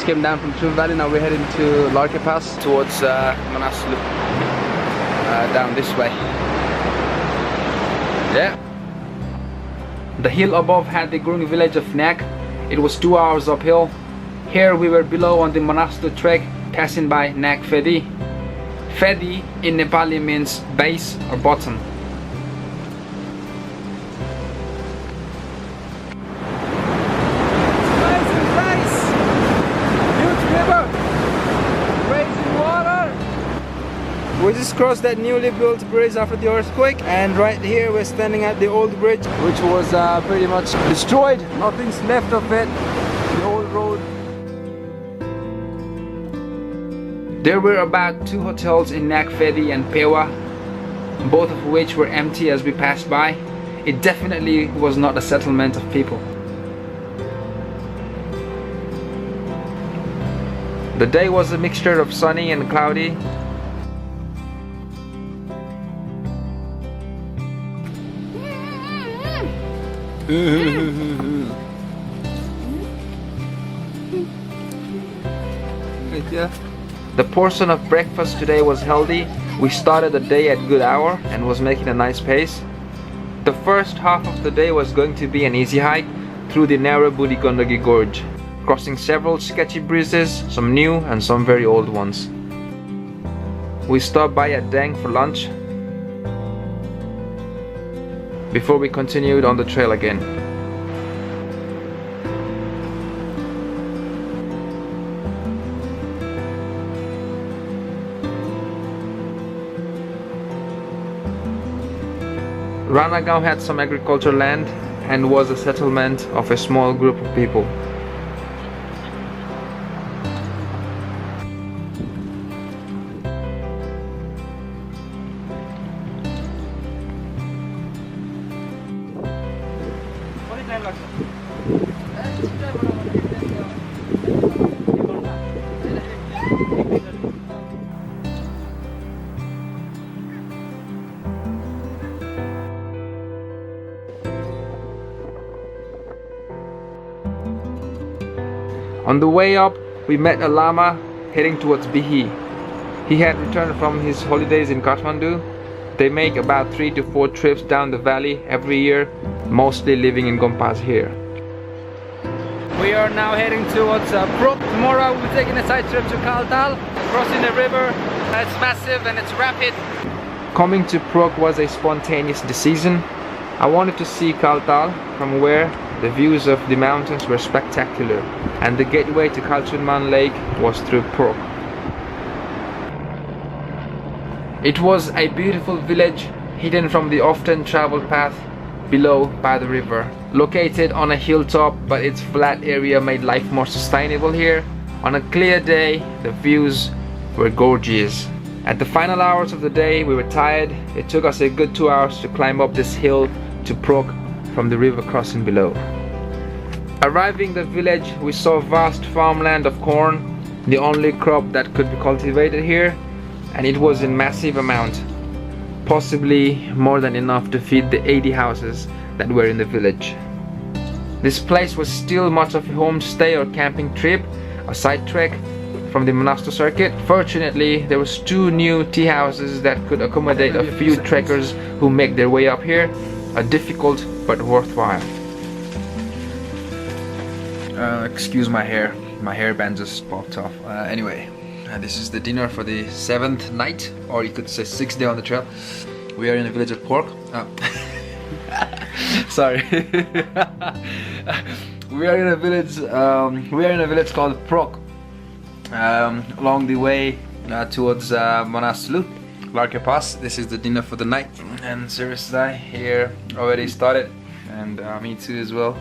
came down from Tsum Valley. Now we're heading to Larkey Pass towards Manaslu. Down this way. Yeah. The hill above had the growing village of Nak. It was 2 hours uphill. Here we were below on the Manaslu Trek, passing by Nak Phedi. Phedi in Nepali means base or bottom. We just crossed that newly built bridge after the earthquake, and right here we're standing at the old bridge, which was pretty much destroyed. Nothing's left of it. The old road. There were about 2 hotels in Nak Phedi and Pewa, both of which were empty as we passed by. It definitely was not a settlement of people. The day was a mixture of sunny and cloudy. The portion of breakfast today was healthy. We started the day at good hour and was making a nice pace. The first half of the day was going to be an easy hike through the narrow Budi Gandagi Gorge, crossing several sketchy bridges, some new and some very old ones. We stopped by at Dang for lunch before we continued on the trail again. Ranagaon had some agricultural land and was a settlement of a small group of people. On the way up, we met a lama heading towards Bihi. He had returned from his holidays in Kathmandu. They make about 3 to 4 trips down the valley every year, mostly living in Gompas here. We are now heading towards Prok. Tomorrow we'll be taking a side trip to Kaltal, crossing the river. It's massive and it's rapid. Coming to Prok was a spontaneous decision. I wanted to see Kaltal from where the views of the mountains were spectacular, and the gateway to Kalchunman Lake was through Prok. It was a beautiful village hidden from the often traveled path below by the river. Located on a hilltop, but its flat area made life more sustainable here. On a clear day, the views were gorgeous. At the final hours of the day, we were tired. It took us a good 2 hours to climb up this hill to Prok from the river crossing below. Arriving the village, we saw vast farmland of corn, the only crop that could be cultivated here, and it was in massive amount, possibly more than enough to feed the 80 houses that were in the village. This place was still much of a homestay or camping trip, a side trek from the Manaslu circuit. Fortunately, there was 2 new tea houses that could accommodate a few trekkers who make their way up here. A difficult but worthwhile. Excuse my hair. My hairband just popped off. Anyway, this is the dinner for the 7th night, or you could say 6th day on the trail. We are in the village of Prok. Sorry. We are in a village. We are in a village called Prok. Along the way towards Manaslu, Larkya Pass. This is the dinner for the night, and Sirisai here already started, and me too as well.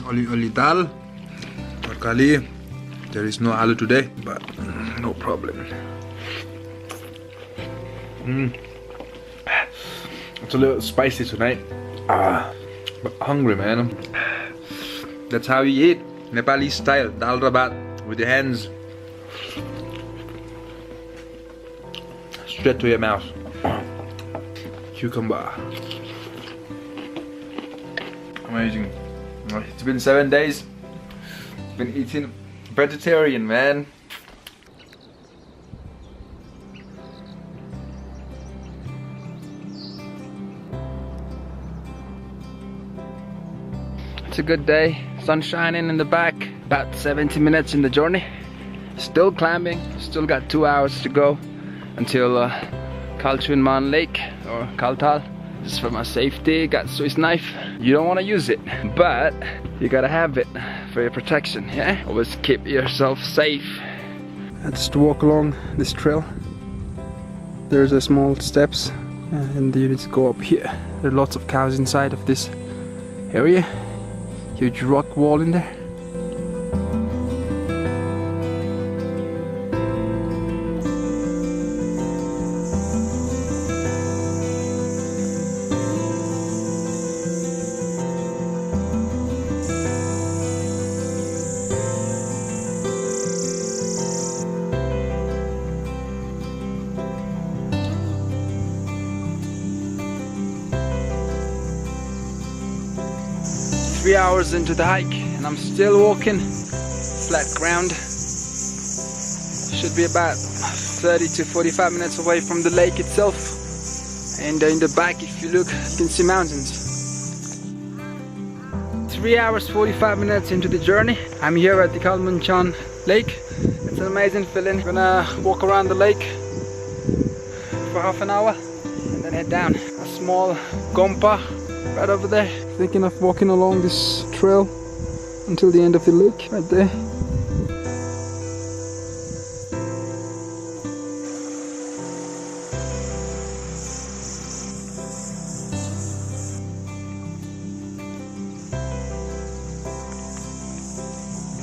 Oli dal, tarkali. There is no aloo today, but no problem. It's a little spicy tonight. But hungry, man. That's how you eat, Nepali style, dal rabat, with your hands. Straight to your mouth. Cucumber. Amazing. It's been 7 days. Been eating Vegetarian, man. It's a good day. Sun shining in the back. About 70 minutes in the journey. Still climbing. Still got 2 hours to go until Kalchunman Lake or Kaltal. Just for my safety. Got Swiss knife. You don't want to use it, but you gotta have it for your protection. Yeah. Always keep yourself safe. I just walk along this trail. There's a small steps, and you need to go up here. There are lots of cows inside of this area. Huge rock wall in there. Three hours into the hike and I'm still walking flat ground. Should be about 30 to 45 minutes away from the lake itself, and in the back, if you look, you can see mountains. 3 hours 45 minutes into the journey. I'm here at the Kalmunchan Lake. It's an amazing feeling. I'm gonna walk around the lake for half an hour and then head down. A small gompa right over there. Thinking of walking along this trail until the end of the lake, right there.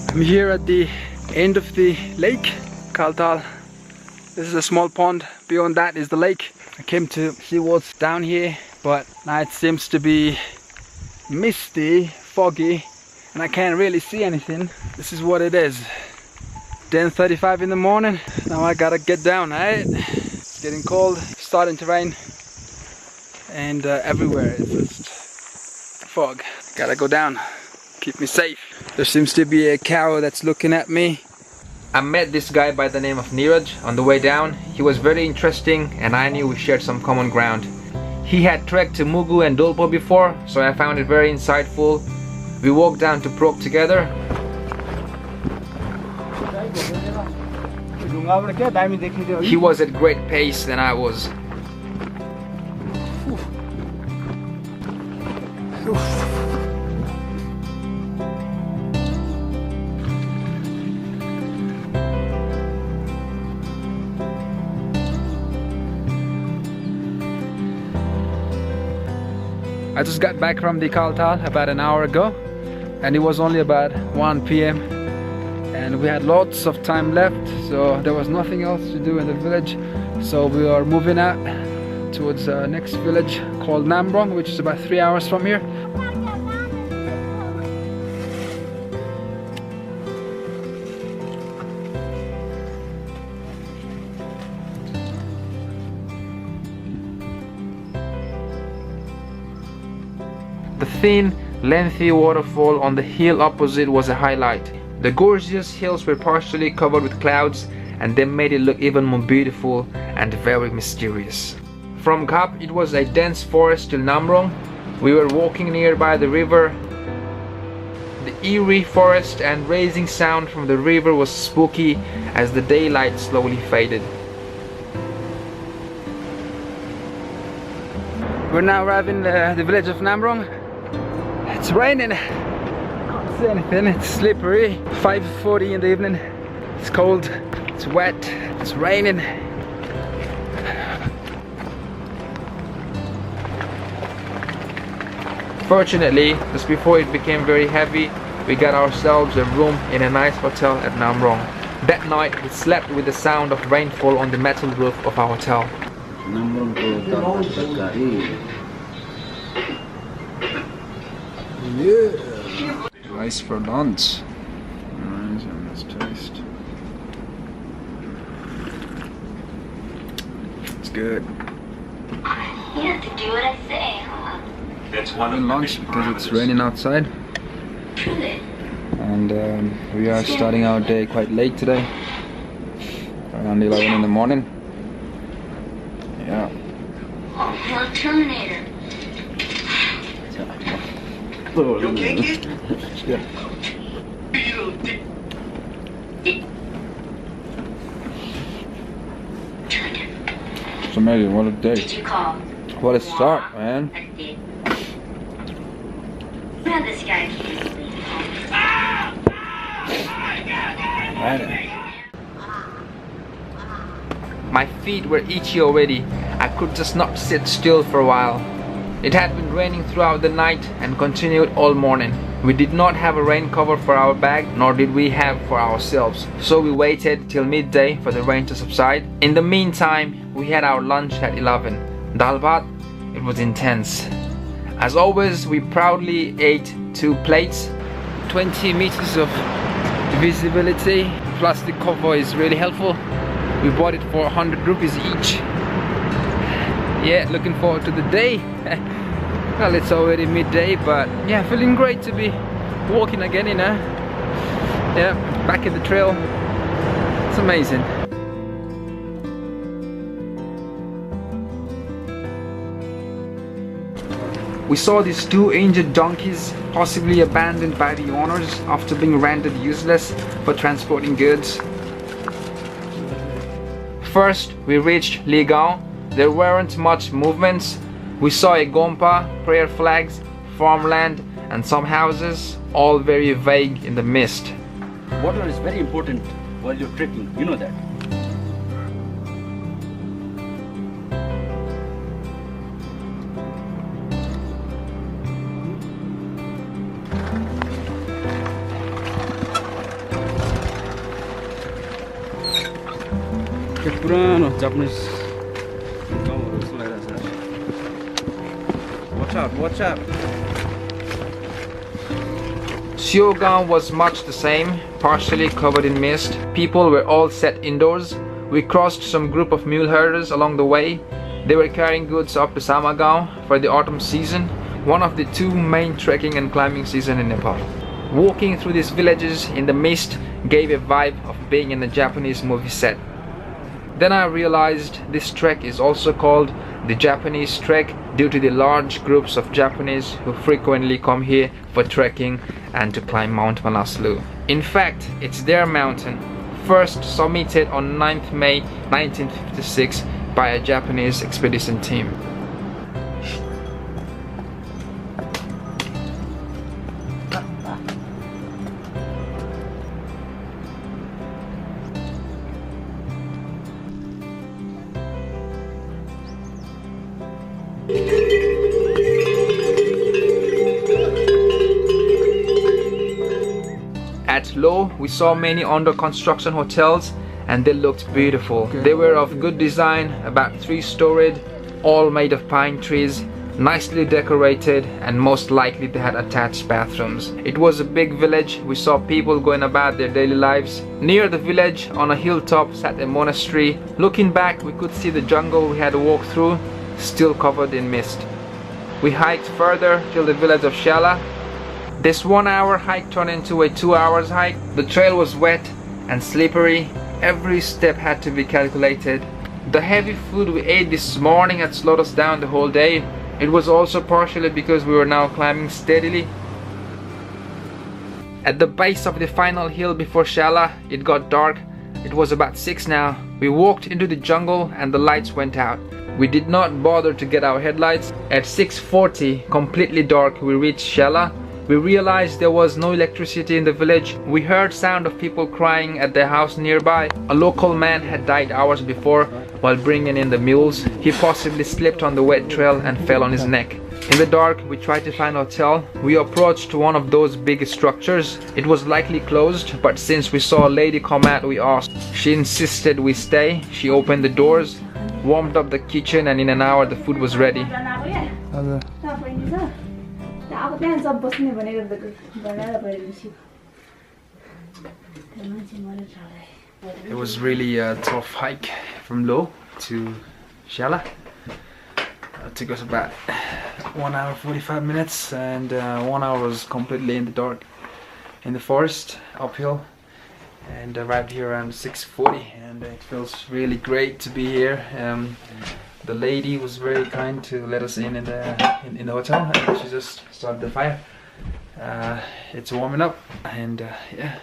I'm here at the end of the lake, Kaltal. This is a small pond. Beyond that is the lake. I came to see what's down here, but now it seems to be misty, foggy, and I can't really see anything. This is what it is. 10:35 in the morning. Now I gotta get down, right? It's getting cold, starting to rain, and everywhere it's just fog. Gotta go down, keep me safe. There seems to be a cow that's looking at me. I met this guy by the name of Neeraj on the way down. He was very interesting and I knew we shared some common ground. He had trekked to Mugu and Dolpo before, so I found it very insightful. We walked down to Prok together. He was at great pace than I was. I just got back from the Kaltal about an hour ago, and it was only about 1 p.m. and we had lots of time left, so there was nothing else to do in the village. So we are moving out towards the next village called Namrung, which is about 3 hours from here. The thin, lengthy waterfall on the hill opposite was a highlight. The gorgeous hills were partially covered with clouds, and they made it look even more beautiful and very mysterious. From Kap, it was a dense forest till Namrung. We were walking nearby the river. The eerie forest and rising sound from the river was spooky as the daylight slowly faded. We're now arriving at the village of Namrung. It's raining. Can't see anything. It's slippery. 5:40 in the evening. It's cold. It's wet. It's raining. Fortunately, just before it became very heavy, we got ourselves a room in a nice hotel at Namrung. That night, we slept with the sound of rainfall on the metal roof of our hotel. Yeah. Rice for lunch. Nice, let's taste. It's good. You have to do what I say, huh? It's one lunch because it's raining outside. Truly. And we are starting our day quite late today, around 11 in the morning. Yeah. Oh, hell, Terminator. You okay, kid? Yeah. It's amazing, what a day. Did you call? What a start, man. I did. You know this guy can't leave home. My feet were itchy already. I could just not sit still for a while. It had been raining throughout the night and continued all morning. We did not have a rain cover for our bag, nor did we have for ourselves. So we waited till midday for the rain to subside. In the meantime, we had our lunch at 11. Dal bhat, it was intense. As always, we proudly ate 2 plates. 20 meters of visibility, plus the cover is really helpful. We bought it for 100 rupees each. Yeah, looking forward to the day. Well, it's already midday, but yeah, feeling great to be walking again, you know. Yeah, back in the trail. It's amazing. We saw these 2 injured donkeys, possibly abandoned by the owners after being rendered useless for transporting goods. First, we reached Ligao. There weren't much movements. We saw a gompa, prayer flags, farmland and some houses, all very vague in the mist. Water is very important while you're trekking, you know that. पुरानो Japanese गाउँहरु जस्तो लागिरहेछ. Watch out. Samagaon was much the same, partially covered in mist. People were all set indoors. We crossed some group of mule herders along the way. They were carrying goods up to Samagaon for the autumn season, one of the 2 main trekking and climbing seasons in Nepal. Walking through these villages in the mist gave a vibe of being in a Japanese movie set. Then I realized this trek is also called the Japanese Trek due to the large groups of Japanese who frequently come here for trekking and to climb Mount Manaslu. In fact, it's their mountain, first summited on 9th May 1956 by a Japanese expedition team. At Low, we saw many under construction hotels and they looked beautiful. They were of good design, about 3-storied, all made of pine trees, nicely decorated, and most likely they had attached bathrooms. It was a big village. We saw people going about their daily lives. Near the village, on a hilltop, sat a monastery. Looking back, we could see the jungle we had walked through, still covered in mist. We hiked further till the village of Shella. This 1-hour hike turned into a 2-hour hike. The trail was wet and slippery. Every step had to be calculated. The heavy food we ate this morning had slowed us down the whole day. It was also partially because we were now climbing steadily. At the base of the final hill before Shella, it got dark. It was about 6 now. We walked into the jungle and the lights went out. We did not bother to get our headlights. At 6:40, completely dark, we reached Shella. We realized there was no electricity in the village. We heard sound of people crying at their house nearby. A local man had died hours before while bringing in the mules. He possibly slipped on the wet trail and fell on his neck. In the dark, we tried to find a hotel. We approached one of those big structures. It was likely closed, but since we saw a lady come out, we asked. She insisted we stay. She opened the doors, warmed up the kitchen, and in an hour the food was ready. It was really a tough hike from Low to Shella. It took us about 1 hour 45 minutes and 1 hour was completely in the dark. in the forest uphill, and arrived here around 6:40, and it feels really great to be here. The lady was very kind to let us in the hotel, and she just started the fire. It's warming up, and yeah.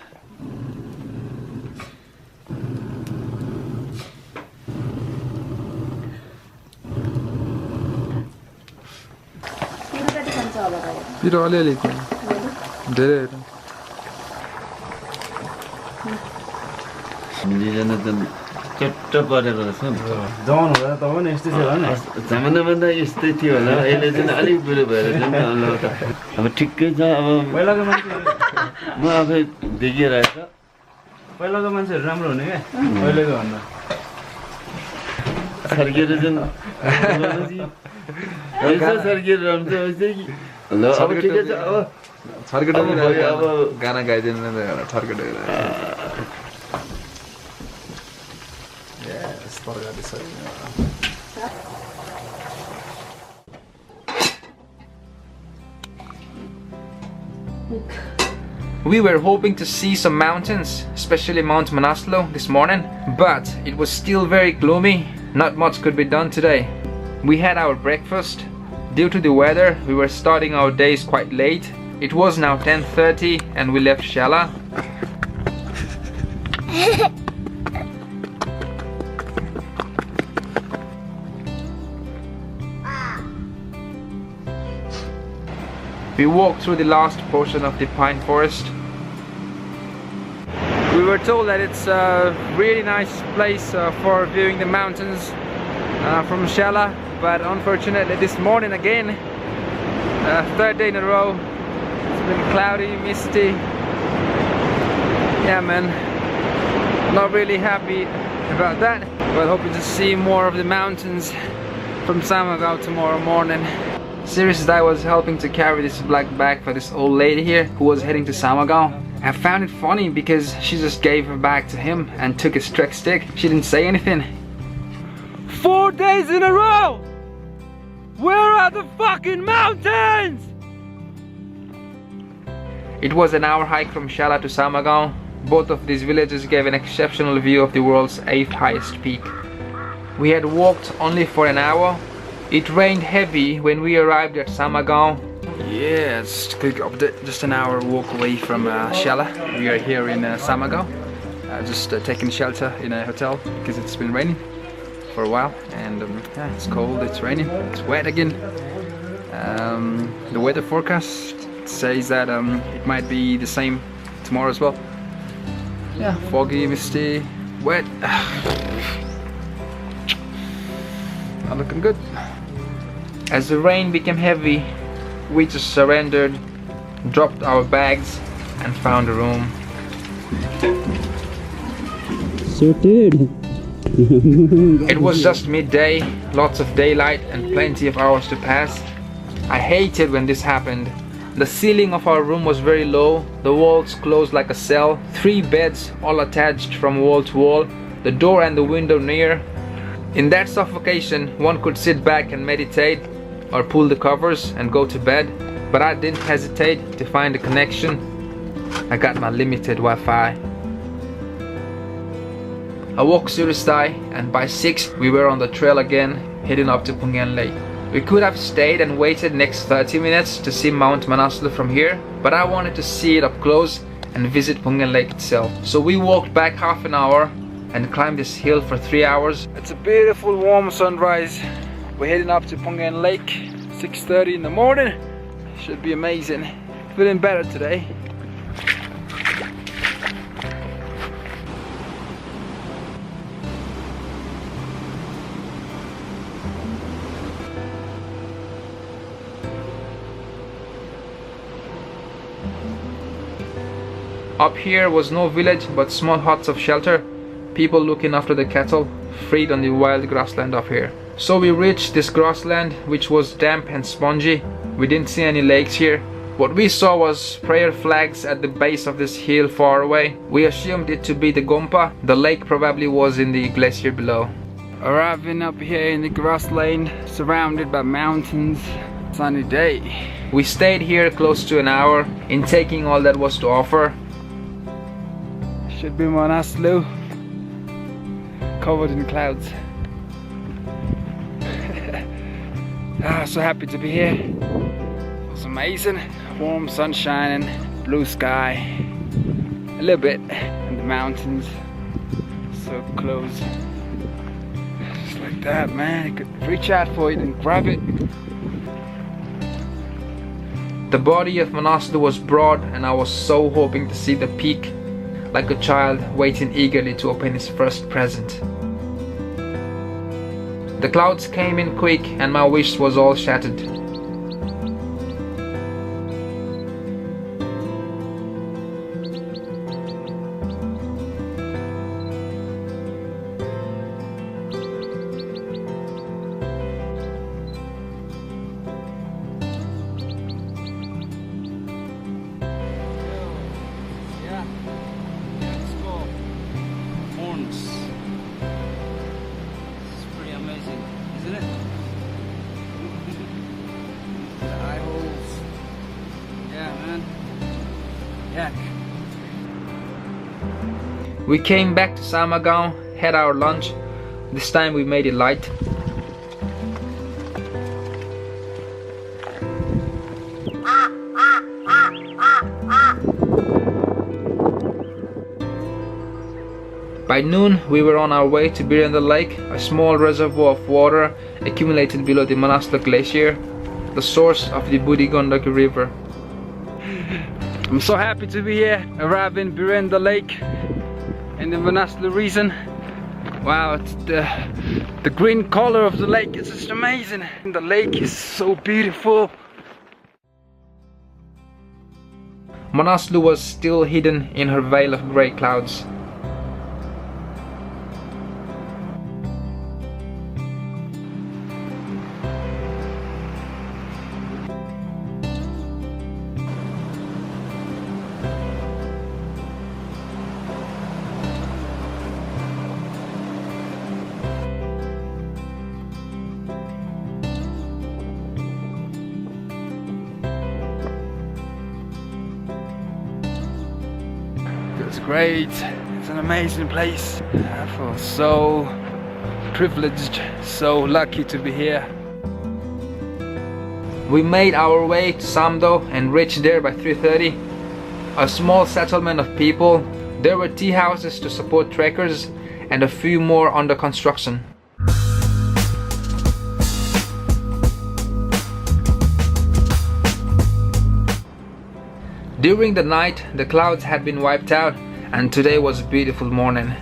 पिरो अलिअलि धेरै मिलिजना त चट्ट परेको रहेछ जवान हुँदा त पनि यस्तै थियो होला नि जमानाभन्दा यस्तै थियो होला अहिले चाहिँ अलिक बुढो भएर अब ठिकै छ अब पहिलाको मान्छे म आफै देखिरहेछ पहिलाको मान्छेहरू राम्रो हुने क्या पहिलेको भन्दा सर्केर चाहिँ यसो सर्केर रहन्छ यस्तै कि ल अब ठिकै छ अब छर्केर अब गाना गाइदिनु न छर्केर We were hoping to see some mountains, especially Mount Manaslu this morning, but it was still very gloomy. Not much could be done today. We had our breakfast. Due to the weather, we were starting our days quite late. It was now 10:30 and we left Shella. We walked through the last portion of the pine forest. We were told that it's a really nice place for viewing the mountains from Shella, but unfortunately this morning again, third day in a row, it's been cloudy, misty. Yeah man, not really happy about that, but hoping to see more of the mountains from Samagaon tomorrow morning. Seriously, I was helping to carry this black bag for this old lady here who was heading to Samagaon. I found it funny because she just gave her bag to him and took his trek stick. She didn't say anything. 4 days in a row! Where are the fucking mountains? It was an hour hike from Shella to Samagaon. Both of these villages gave an exceptional view of the world's 8th highest peak. We had walked only for an hour. It rained heavy when we arrived at Samagaon. Yeah, just a quick update. Just an hour walk away from Shella. We are here in Samagaon. Just taking shelter in a hotel because it's been raining for a while, and yeah, it's cold, it's raining, it's wet again. The weather forecast says that it might be the same tomorrow as well. Yeah, foggy, misty, wet. Not looking good. As the rain became heavy, we just surrendered, dropped our bags, and found a room. sorted. It was just midday, lots of daylight and plenty of hours to pass. I hated when this happened. The ceiling of our room was very low, the walls closed like a cell, 3 beds all attached from wall to wall, the door and the window near. In that suffocation, one could sit back and meditate or pull the covers and go to bed, but I didn't hesitate to find a connection. I got my limited Wi-Fi. I woke Suristai, and by 6 we were on the trail again, heading up to Phungan Lake. We could have stayed and waited next 30 minutes to see Mount Manaslu from here, but I wanted to see it up close and visit Phungan Lake itself. So we walked back half an hour and climbed this hill for 3 hours. It's a beautiful warm sunrise. We're heading up to Phungan Lake, 6:30 in the morning. Should be amazing. Feeling better today. Up here was no village but small huts of shelter, people looking after the cattle, freed on the wild grassland up here. So we reached this grassland, which was damp and spongy. We didn't see any lakes here. What we saw was prayer flags at the base of this hill far away. We assumed it to be the Gompa. The lake probably was in the glacier below. Arriving up here in the grassland, surrounded by mountains. sunny day. We stayed here close to an hour, intaking all that was to offer. Should be Manaslu, covered in clouds. So happy to be here. It was amazing. Warm sunshine and blue sky. A little bit in the mountains. So close. Just like that, man. You could reach out for it and grab it. The body of Manaslu was broad, and I was so hoping to see the peak, like a child waiting eagerly to open his first present. The clouds came in quick and my wish was all shattered. We came back to Samagaon, had our lunch. This time we made it light. By noon we were on our way to Birenda Lake, a small reservoir of water accumulated below the Manaslu Glacier, the source of the Budigondaki River. I'm so happy to be here, arrived in Birenda Lake in the Manaslu region. Wow, it's the green color of the lake is just amazing. The lake is so beautiful. Manaslu was still hidden in her veil of grey clouds. It's great, it's an amazing place. I feel so privileged, so lucky to be here. We made our way to Samdo and reached there by 3:30. A small settlement of people. There were tea houses to support trekkers and a few more under construction. During the night, the clouds had been wiped out and today was a beautiful morning.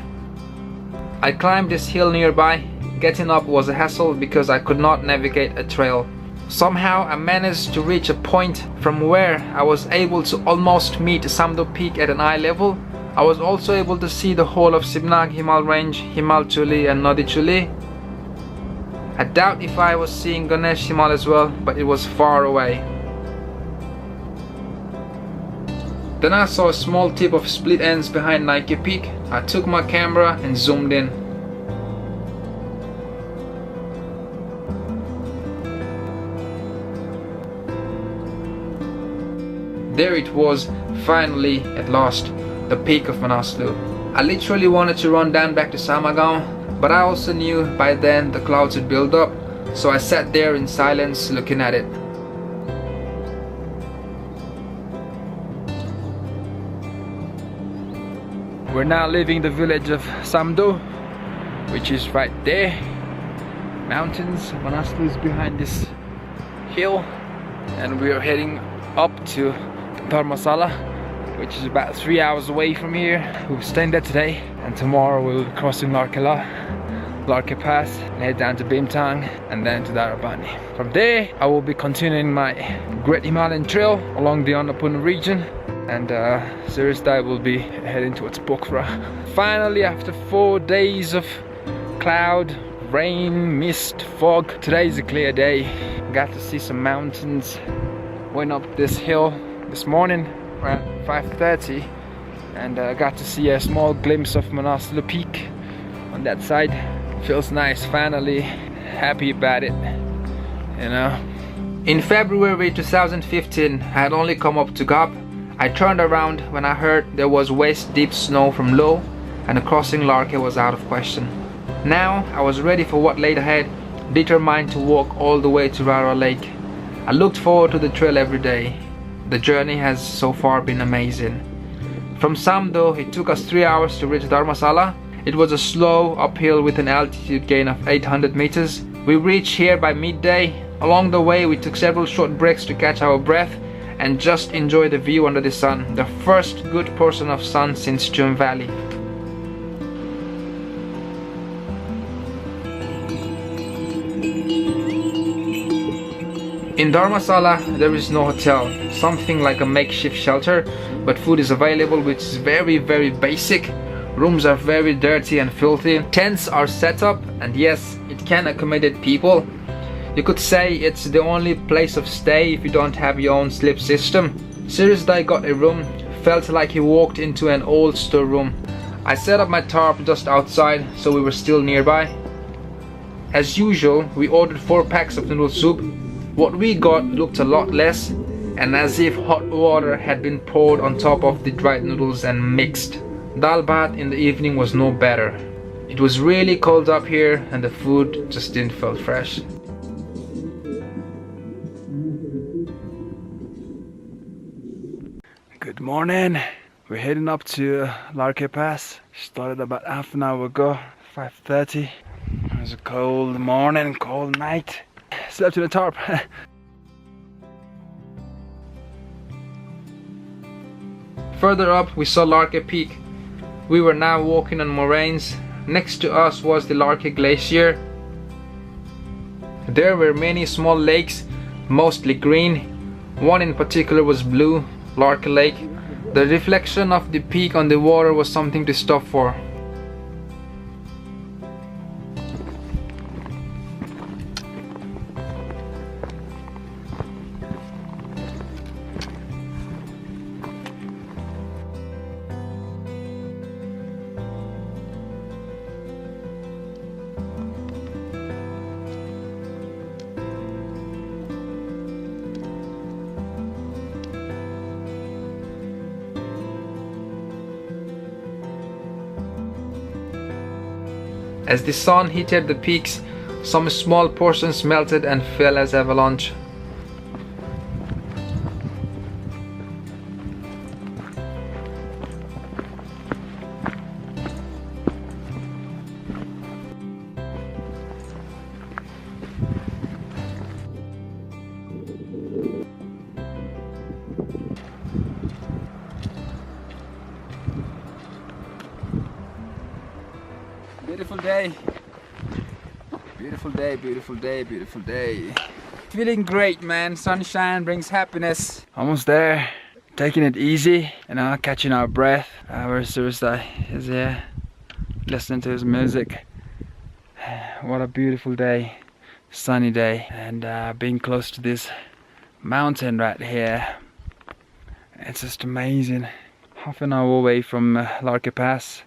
I climbed this hill nearby. Getting up was a hassle because I could not navigate a trail. Somehow I managed to reach a point from where I was able to almost meet Samdo Peak at an eye level. I was also able to see the whole of Sibnag Himal Range, Himal Chuli and Nodi Chuli. I doubt if I was seeing Ganesh Himal as well, but it was far away. Then I saw a small tip of split ends behind Larkya Peak. I took my camera and zoomed in. There it was, finally, at last, the peak of Manaslu. I literally wanted to run down back to Samagaon, but I also knew by then the clouds had built up, so I sat there in silence looking at it. We're now leaving the village of Samdo, which is right there. Mountains, Manaslu is behind this hill, and we are heading up to Dharmashala, which is about 3 hours away from here. We'll be staying there today, and tomorrow we'll be crossing Larkya Pass, and head down to Bimthang and then to Dharapani. From there, I will be continuing my Great Himalayan Trail along the Annapurna region, and Thursday will be heading towards Prok. Finally, after 4 days of cloud, rain, mist, fog, today is a clear day. Got to see some mountains. Went up this hill this morning around 5:30 and got to see a small glimpse of Manaslu Peak on that side. Feels nice, finally happy about it, you know. In February 2015, I had only come up to Gap. I turned around when I heard there was waist-deep snow from low and crossing Larkey was out of question. Now I was ready for what lay ahead, determined to walk all the way to Rara Lake. I looked forward to the trail every day. The journey has so far been amazing. From Samdo, it took us 3 hours to reach Dharmashala. It was a slow uphill with an altitude gain of 800 meters. We reached here by midday. Along the way we took several short breaks to catch our breath and just enjoy the view under the sun, the first good portion of sun since Tsum Valley. In Dharmashala there is no hotel, something like a makeshift shelter, but food is available, which is very basic. Rooms are very dirty and filthy. Tents are set up, and yes, it can accommodate people. You could say it's the only place of stay if you don't have your own sleep system. Sirisdai got a room, felt like he walked into an old storeroom. I set up my tarp just outside, so we were still nearby. As usual, we ordered 4 packs of noodle soup. What we got looked a lot less, and as if hot water had been poured on top of the dried noodles and mixed. Dal bhat in the evening was no better. It was really cold up here and the food just didn't feel fresh. Good morning. We're heading up to Larkya Pass. Started about half an hour ago, 5:30. It was a cold morning, cold night. Slept in a tarp. Further up we saw Larkya Peak. We were now walking on moraines. Next to us was the Larkya Glacier. There were many small lakes, mostly green. One in particular was blue, Larkya Lake. The reflection of the peak on the water was something to stop for. As the sun hit the peaks, some small portions melted and fell as avalanche. Beautiful day. Beautiful day, beautiful day, beautiful day. Feeling great, man. Sunshine brings happiness. Almost there. Taking it easy, you know, catching our breath. Where's Sirisdai? He's here, listening to his music. What a beautiful day. Sunny day. And being close to this mountain right here. It's just amazing. Half an hour away from Larkya Pass.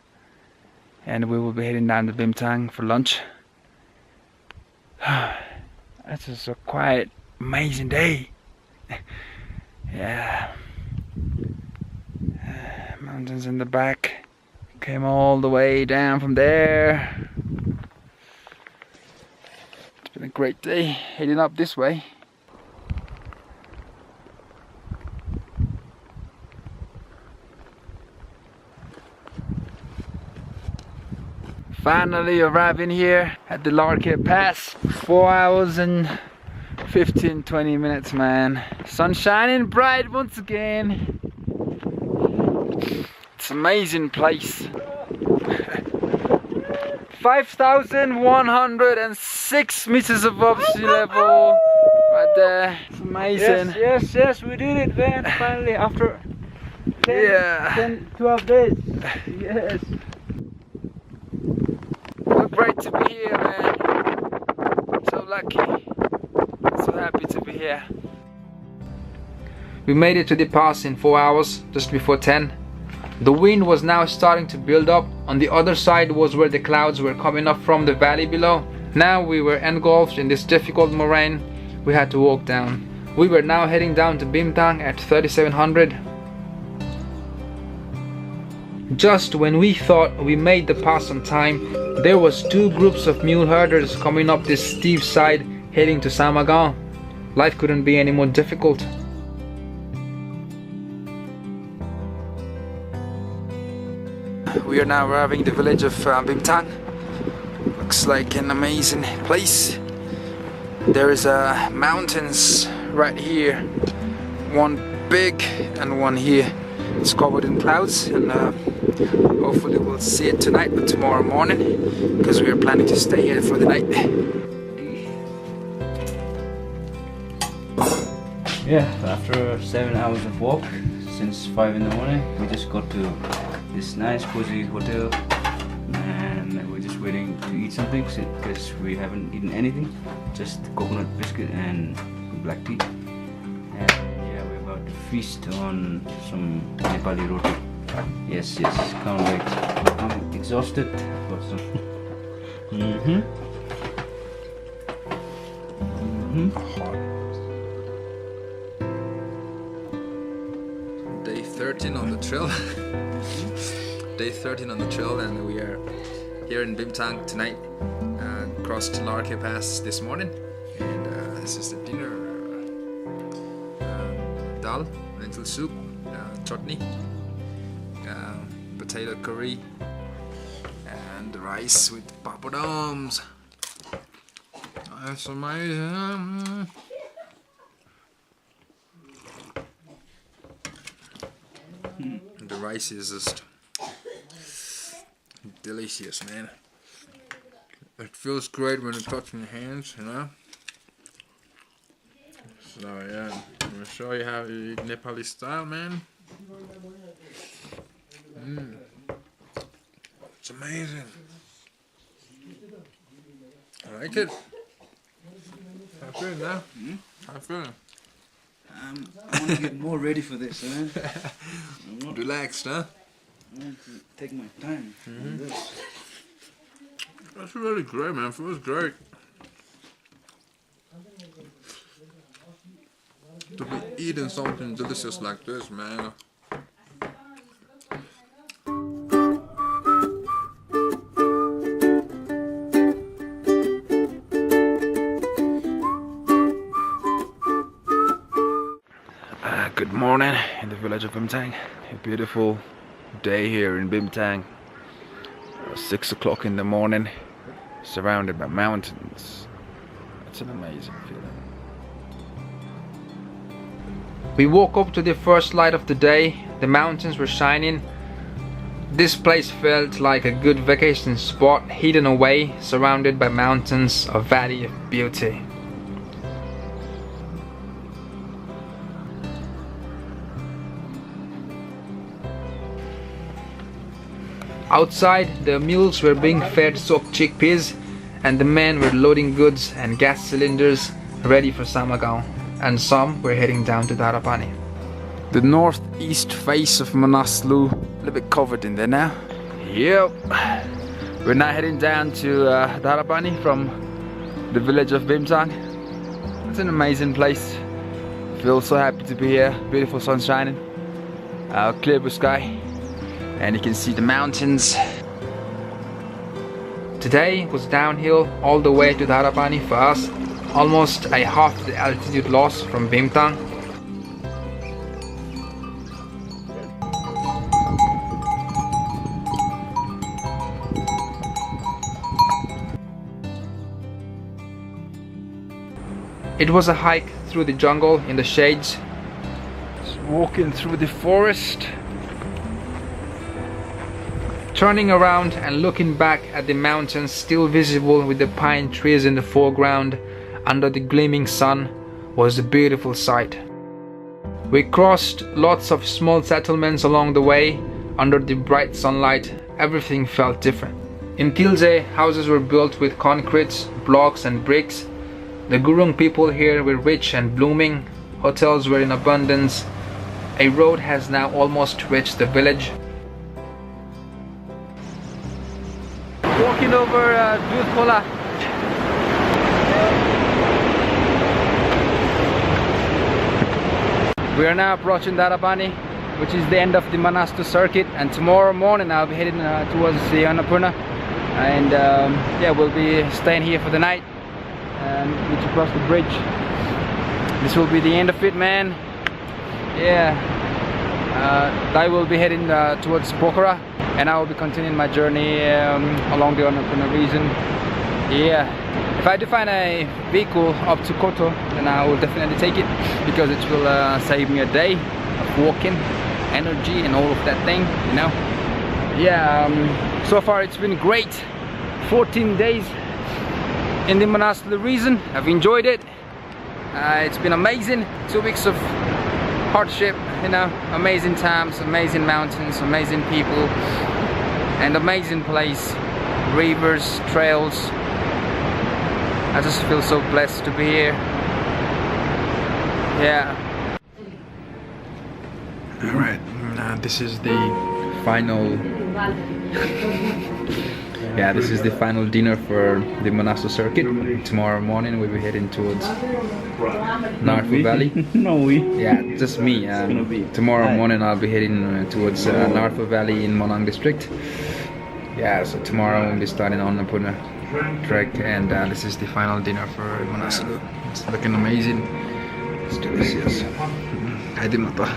And we will be heading down to Bimthang for lunch. It's just a quiet, amazing day. Yeah. Mountains in the back. Came all the way down from there. It's been a great day heading up this way. Finally arriving here at the Larkya Pass. 4 hours and 15-20 minutes, man. Sun shining bright once again. It's an amazing place. 5,106 meters above sea level. Right there. It's amazing. Yes, we did it, man. Finally, after 10, 12 days. Yes. So great to be here, man. So lucky. So happy to be here. We made it to the pass in 4 hours, just before 10. The wind was now starting to build up. On the other side was where the clouds were coming up from the valley below. Now we were engulfed in this difficult moraine. we had to walk down. We were now heading down to Bimthang at 3700. Just when we thought we made the pass on time, there was two groups of mule herders coming up this steep side heading to Samagaon. Life couldn't be any more difficult. We are now arriving at the village of Bimthang. Looks like an amazing place. There is mountains right here. One big and one here. It's covered in clouds, and hopefully we'll see it tonight or tomorrow morning, because we are planning to stay here for the night. Yeah, after 7 hours of walk, since 5 in the morning, we just got to this nice cozy hotel, and we're just waiting to eat something because we haven't eaten anything, just coconut biscuit and black tea. And yeah, we're about to feast on some Nepali roti. Yes, can't wait. I'm exhausted, but some. Day 13 on the trail. Day 13 on the trail, and we are here in Bimthang tonight. Crossed Larkya Pass this morning, and this is the dinner. Dal, lentil soup, chutney, potato curry, and rice with papadums. That's amazing. The rice is just delicious, man. It feels great when it's touching your hands, you know. So yeah, I'm gonna show you how you eat Nepali style, man. It's amazing. I like it. How you feeling now? How you feeling? I want to get more ready for this, man. Relaxed, huh? I want to take my time on this. That's really great, man. Feels great. To be eating something delicious like this, man. Good morning in the village of Bimthang. A beautiful day here in Bimthang. 6 o'clock in the morning, surrounded by mountains. It's an amazing feeling. We woke up to the first light of the day. The mountains were shining. This place felt like a good vacation spot, hidden away, surrounded by mountains, a valley of beauty. Outside, the mules were being fed soaked chickpeas, and the men were loading goods and gas cylinders ready for Samagaon, and some were heading down to Dharapani. The northeast face of Manaslu, a little bit covered in there now. Yep, we're now heading down to Dharapani from the village of Bimthang. It's an amazing place. Feel so happy to be here. Beautiful sun shining, clear blue sky. And you can see the mountains. Today was downhill all the way to Dharapani for us, almost a half the altitude loss from Bimthang. It was a hike through the jungle in the shades, just walking through the forest. Turning around and looking back at the mountains still visible with the pine trees in the foreground under the gleaming sun was a beautiful sight. We crossed lots of small settlements along the way. Under the bright sunlight, everything felt different. In Tilze, houses were built with concrete, blocks and bricks. The Gurung people here were rich and blooming. Hotels were in abundance. A road has now almost reached the village. Walking over Dudh Khola. We are now approaching Dharapani, which is the end of the Manaslu circuit, and tomorrow morning I'll be heading towards the Annapurna, and yeah, we'll be staying here for the night. Need to cross the bridge. This will be the end of it, man. Yeah, I will be heading towards Pokhara, and I will be continuing my journey along the Annapurna region. Yeah, if I do find a vehicle up to Koto, then I will definitely take it, because it will save me a day of walking, energy and all of that thing, you know. Yeah, so far it's been great. 14 days in the Manaslu region. I've enjoyed it. It's been amazing. 2 weeks of hardship, you know, amazing times, amazing mountains, amazing people, and amazing place, rivers, trails. I just feel so blessed to be here. Yeah. Alright, this is the final this is the final dinner for the Manaslu circuit. Tomorrow morning we'll be heading towards Nak Valley. No, we. Yeah, just me. Tomorrow morning I'll be heading towards Nak Valley in Mugu District. Yeah, so tomorrow we'll be starting on Annapurna Trek, and this is the final dinner for Manaslu. It's looking amazing. It's delicious. Haide mata.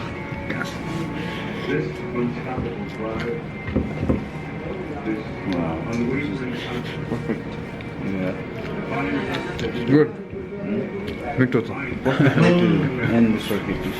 Wow. Perfect. Yeah. Good. Good. And the circuit is